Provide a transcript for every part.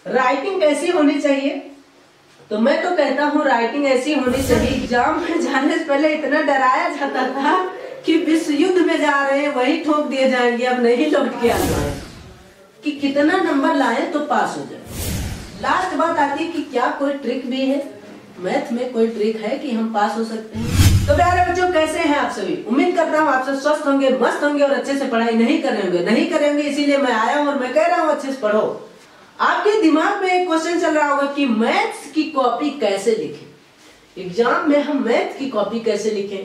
Writing कैसी होनी चाहिए? तो मैं तो कहता हूँ राइटिंग ऐसी होनी चाहिए। एग्जाम में जाने से पहले इतना डराया जाता था कि विश्व युद्ध में जा रहे हैं वही ठोक दिए जाएंगे, अब नहीं लौट के आना है, कि कितना नंबर लाए तो पास हो जाए। लास्ट बात आती है कि क्या कोई ट्रिक भी है? मैथ में कोई ट्रिक है कि हम पास हो सकते हैं? तो प्यारे बच्चों, कैसे हैं आप सभी? उम्मीद करता हूँ आप सब स्वस्थ होंगे, मस्त होंगे और अच्छे से पढ़ाई नहीं करेंगे। इसीलिए मैं आया हूँ और मैं कह रहा हूँ अच्छे से पढ़ो। आपके दिमाग में एक क्वेश्चन चल रहा होगा कि मैथ्स की कॉपी कैसे लिखें? एग्जाम में हम मैथ की कॉपी कैसे लिखें?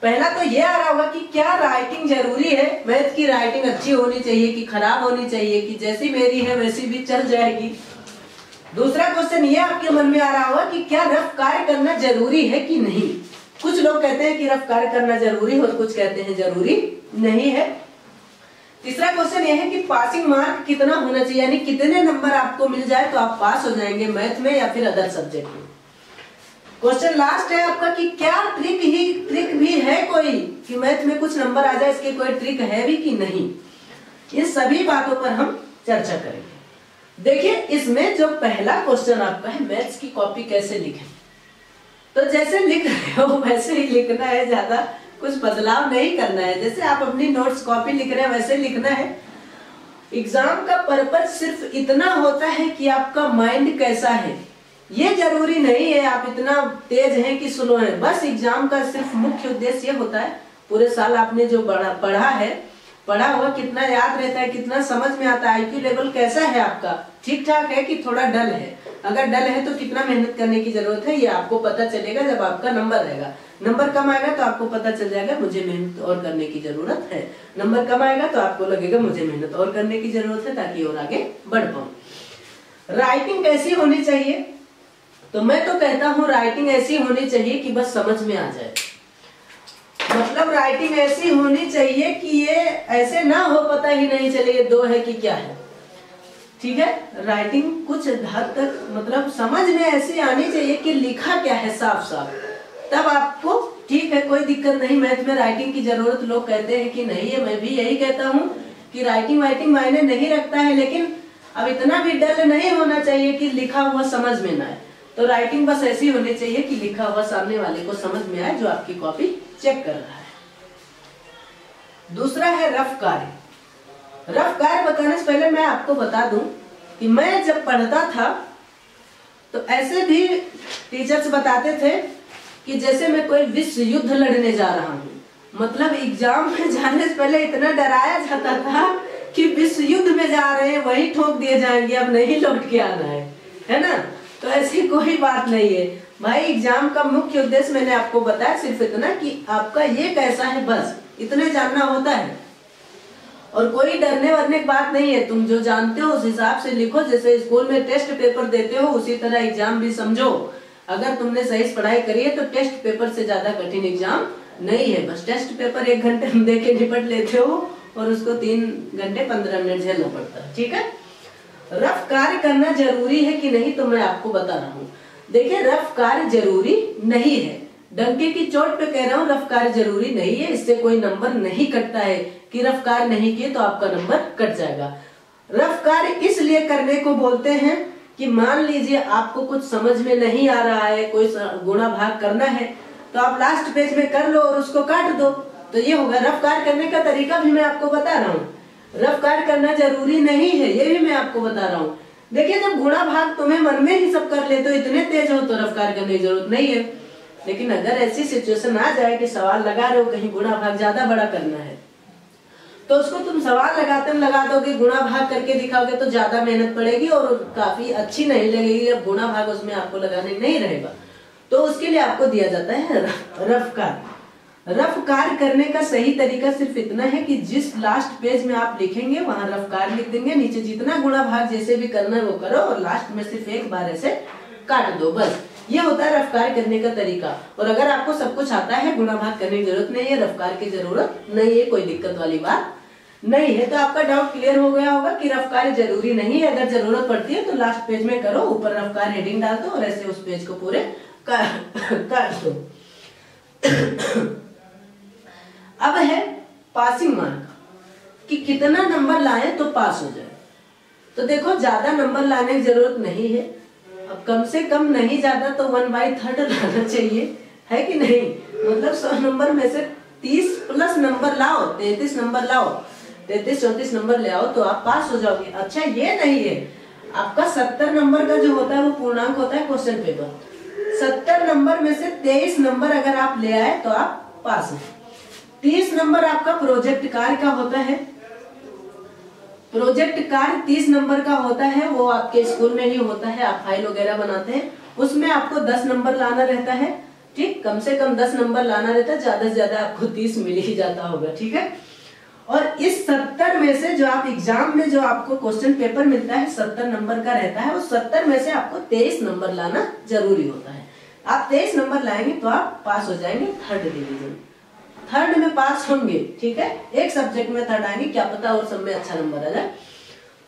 पहला तो ये आ रहा होगा कि क्या राइटिंग जरूरी है? मैथ की राइटिंग अच्छी होनी चाहिए कि खराब होनी चाहिए, कि जैसी मेरी है वैसी भी चल जाएगी? दूसरा क्वेश्चन ये आपके मन में आ रहा होगा कि क्या रफ कार्य करना जरूरी है कि नहीं? कुछ लोग कहते हैं कि रफ कार्य करना जरूरी है और कुछ कहते हैं जरूरी नहीं है। तीसरा क्वेश्चन ये है कि पासिंग मार्क कितना होना चाहिए, यानी कितने नंबर आपको मिल जाए तो आप पास हो जाएंगे मैथ में या फिर अदर सब्जेक्ट में। क्वेश्चन लास्ट है आपका कि क्या ट्रिक भी है कोई कि मैथ में कुछ नंबर आ जाए, इसकी कोई ट्रिक है भी कि नहीं? ये सभी बातों पर हम चर्चा करेंगे। देखिए, इसमें जो पहला क्वेश्चन आपका है मैथ्स की कॉपी कैसे लिखें, तो जैसे लिख रहे हो वैसे ही लिखना है, ज्यादा कुछ बदलाव नहीं करना है। जैसे आप अपनी नोट्स कॉपी लिख रहे हैं वैसे लिखना है। एग्जाम का पर्पज सिर्फ इतना होता है कि आपका माइंड कैसा है, ये जरूरी नहीं है आप इतना तेज हैं कि स्लो हैं। बस एग्जाम का सिर्फ मुख्य उद्देश्य ये होता है, पूरे साल आपने जो पढ़ा हुआ कितना याद रहता है, कितना समझ में आता है, आईक्यू लेवल कैसा है आपका, ठीक ठाक है कि थोड़ा डल है। अगर डल है तो कितना मेहनत करने की जरूरत है, ये आपको पता चलेगा जब आपका नंबर रहेगा। नंबर कम आएगा तो आपको पता चल जाएगा मुझे मेहनत और करने की जरूरत है। नंबर कम आएगा तो आपको लगेगा मुझे मेहनत और करने की जरूरत है ताकि और आगे बढ़ पाऊं। राइटिंग कैसी होनी चाहिए? तो मैं तो कहता हूँ राइटिंग ऐसी होनी चाहिए कि बस समझ में आ जाए। मतलब राइटिंग ऐसी होनी चाहिए कि ये ऐसे ना हो पता ही नहीं चले ये दो है कि क्या है। ठीक है, राइटिंग कुछ हद तक मतलब समझ में ऐसी आनी चाहिए कि लिखा क्या है साफ साफ, तब आपको ठीक है, कोई दिक्कत नहीं। मैथ में राइटिंग की जरूरत लोग कहते हैं कि नहीं है, मैं भी यही कहता हूँ कि राइटिंग मायने नहीं रखता है, लेकिन अब इतना भी डल नहीं होना चाहिए कि लिखा हुआ समझ में ना आए। तो राइटिंग बस ऐसी होनी चाहिए कि लिखा हुआ सामने वाले को समझ में आए जो आपकी कॉपी चेक कर रहा है। दूसरा है रफ कार्य। रफ कार्य बताने से पहले मैं आपको बता दूं कि मैं जब पढ़ता था तो ऐसे भी टीचर्स बताते थे कि जैसे मैं कोई विश्व युद्ध लड़ने जा रहा हूँ। मतलब एग्जाम में जाने से पहले इतना डराया जाता था कि विश्व युद्ध में जा रहे हैं वही ठोक दिए जाएंगे, अब नहीं लौट के आना है ना? तो ऐसी कोई बात नहीं है भाई। एग्जाम का मुख्य उद्देश्य मैंने आपको बताया सिर्फ इतना कि आपका ये कैसा है, बस इतने जानना होता है और कोई डरने वरने की बात नहीं है। तुम जो जानते हो उस हिसाब से लिखो, जैसे स्कूल में टेस्ट पेपर देते हो उसी तरह एग्जाम भी समझो। अगर तुमने सही से पढ़ाई करी है तो टेस्ट पेपर से ज्यादा कठिन एग्जाम नहीं है। बस टेस्ट पेपर 1 घंटे में देके निपट लेते हो और उसको 3 घंटे 15 मिनट झेलना पड़ता है। ठीक है, रफ कार्य करना जरूरी है कि नहीं, तो मैं आपको बता रहा हूँ। देखिए, रफ कार्य जरूरी नहीं है, डंके की चोट पे कह रहा हूँ, रफ कार्य जरूरी नहीं है। इससे कोई नंबर नहीं कटता है कि रफ कार्य नहीं किए तो आपका नंबर कट जाएगा। रफ कार्य इसलिए करने को बोलते हैं कि मान लीजिए आपको कुछ समझ में नहीं आ रहा है, कोई गुणा भाग करना है, तो आप लास्ट पेज में कर लो और उसको काट दो, तो ये होगा। रफ कार्य करने का तरीका भी मैं आपको बता रहा हूँ। रफ कार्य करना जरूरी नहीं है, ये भी मैं आपको बता रहा हूँ। देखिए, जब गुणा भाग तुम्हें मन में ही सब कर लेते हो, इतने तेज हो, तो रफ कार्य करने की जरूरत नहीं है। लेकिन अगर ऐसी सिचुएशन आ जाए कि सवाल लगा रहे हो, कहीं गुणा भाग ज्यादा बड़ा करना है, तो उसको तुम सवाल लगाते लगा दोगे, गुणा भाग करके दिखाओगे तो ज्यादा मेहनत पड़ेगी और काफी अच्छी नहीं लगेगी। अब गुणा भाग उसमें आपको लगाने नहीं रहेगा, तो उसके लिए आपको दिया जाता है रफ कार्य। रफ कार्य करने का सही तरीका सिर्फ इतना है कि जिस लास्ट पेज में आप लिखेंगे वहां रफ कार्य लिख देंगे, नीचे जितना गुणा भाग जैसे भी करना है वो करो और लास्ट में सिर्फ एक बार ऐसे काट दो, बस। ये होता है रफ कार्य करने का तरीका। और अगर आपको सब कुछ आता है, गुणा भाग करने की जरूरत नहीं है, रफ कार्य की जरूरत नहीं है, कोई दिक्कत वाली बात नहीं है। तो आपका डाउट क्लियर हो गया होगा कि रफ कार्य जरूरी नहीं है। अगर जरूरत पड़ती है तो लास्ट पेज में करो, ऊपर रफ कार्य हेडिंग डाल दो और ऐसे उस पेज को पूरे काट दो। अब है पासिंग मार्क कि कितना नंबर लाए तो पास हो जाए। तो देखो ज्यादा नंबर लाने की जरूरत नहीं है, अब कम से कम नहीं ज्यादा तो 1/3 लाना चाहिए, है कि नहीं। मतलब 100 नंबर में से 30 प्लस नंबर लाओ, 33 नंबर लाओ, 33-34 नंबर ले आओ तो आप पास हो जाओगे। अच्छा ये नहीं है, आपका 70 नंबर का जो होता है वो पूर्णांक होता है क्वेश्चन पेपर, 70 नंबर में से 23 नंबर अगर आप ले आए तो आप पास हो। 30 नंबर आपका प्रोजेक्ट कार्य का होता है, प्रोजेक्ट कार्य 30 नंबर का होता है, वो आपके स्कूल में ही होता है, आप फाइल वगैरह बनाते हैं, उसमें आपको 10 नंबर लाना रहता है, ठीक, कम से कम 10 नंबर लाना रहता है, ज्यादा से ज्यादा आपको 30 मिल ही जाता होगा, ठीक है। और इस 70 में से जो आप एग्जाम में जो आपको क्वेश्चन पेपर मिलता है 70 नंबर का रहता है, उस 70 में से आपको 23 नंबर लाना जरूरी होता है। आप 23 नंबर लाएंगे तो आप पास हो जाएंगे थर्ड डिवीजन, थर्ड में पास होंगे, ठीक है। एक सब्जेक्ट में थर्ड आएंगे, क्या पता और सब में अच्छा नंबर आ जाए।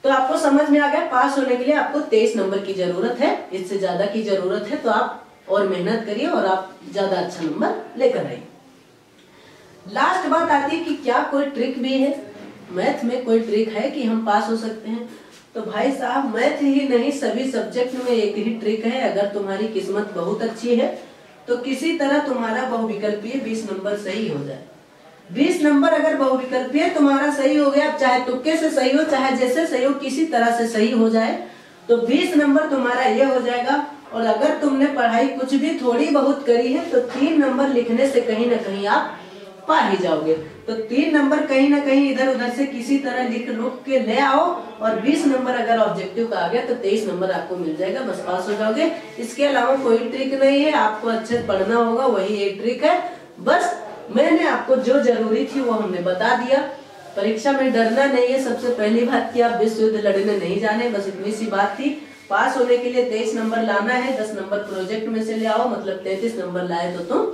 तो आपको समझ में आ गया, पास होने के लिए आपको 23 नंबर की जरूरत है, इससे ज्यादा की जरूरत है तो आप और मेहनत करिए और आप ज्यादा अच्छा नंबर लेकर आइए। लास्ट बात आती है कि क्या कोई ट्रिक भी है, मैथ में कोई ट्रिक है कि हम पास हो सकते हैं। तो भाई साहब मैथ ही नहीं सभी सब्जेक्ट में एक ही ट्रिक है, अगर तुम्हारी किस्मत बहुत अच्छी है तो किसी तरह तुम्हारा बहुविकल्पीय 20 नंबर सही हो जाए। 20 नंबर अगर बहुविकल्पीय तुम्हारा सही हो गया, चाहे तुक्के से सही हो चाहे जैसे सही हो, किसी तरह से सही हो जाए तो 20 नंबर तुम्हारा ये हो जाएगा। और अगर तुमने पढ़ाई कुछ भी थोड़ी बहुत करी है तो 3 नंबर लिखने से कहीं ना कहीं आप पा ही जाओगे। तो 3 नंबर कहीं ना कहीं इधर उधर से किसी तरह लिख के ले आओ, और 20 नंबर अगर ऑब्जेक्टिव का आ गया तो 23 नंबर आपको मिल जाएगा, बस पास हो जाओगे। इसके अलावा कोई ट्रिक नहीं है, आपको अच्छे से पढ़ना होगा, वही एक ट्रिक है। बस मैंने आपको जो जरूरी थी वो हमने बता दिया। परीक्षा में डरना नहीं है, सबसे पहली बात कि आप विश्व युद्ध लड़ने नहीं जाने, बस इतनी सी बात थी। पास होने के लिए 23 नंबर लाना है, 10 नंबर प्रोजेक्ट में से ले आओ, मतलब 33 नंबर लाए तो तुम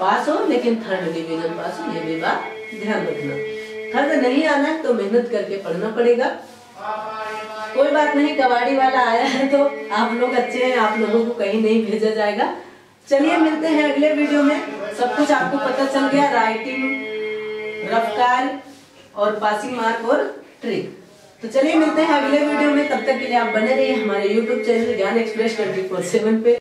पास हो, लेकिन थर्ड डिवीजन पास हो, ये भी बात ध्यान रखना। थर्ड नहीं आना है तो मेहनत करके पढ़ना पड़ेगा। कोई बात नहीं, कबाड़ी वाला आया है तो आप लोग अच्छे हैं, आप लोगों को कहीं नहीं भेजा जाएगा। चलिए मिलते हैं अगले वीडियो में, सब कुछ आपको पता चल गया, राइटिंग, रफ कार्य और पासिंग मार्क और ट्रिक। तो चलिए मिलते हैं अगले वीडियो में, तब तक के लिए आप बने रहिए हमारे YouTube चैनल ज्ञान एक्सप्रेस 24/7 पे।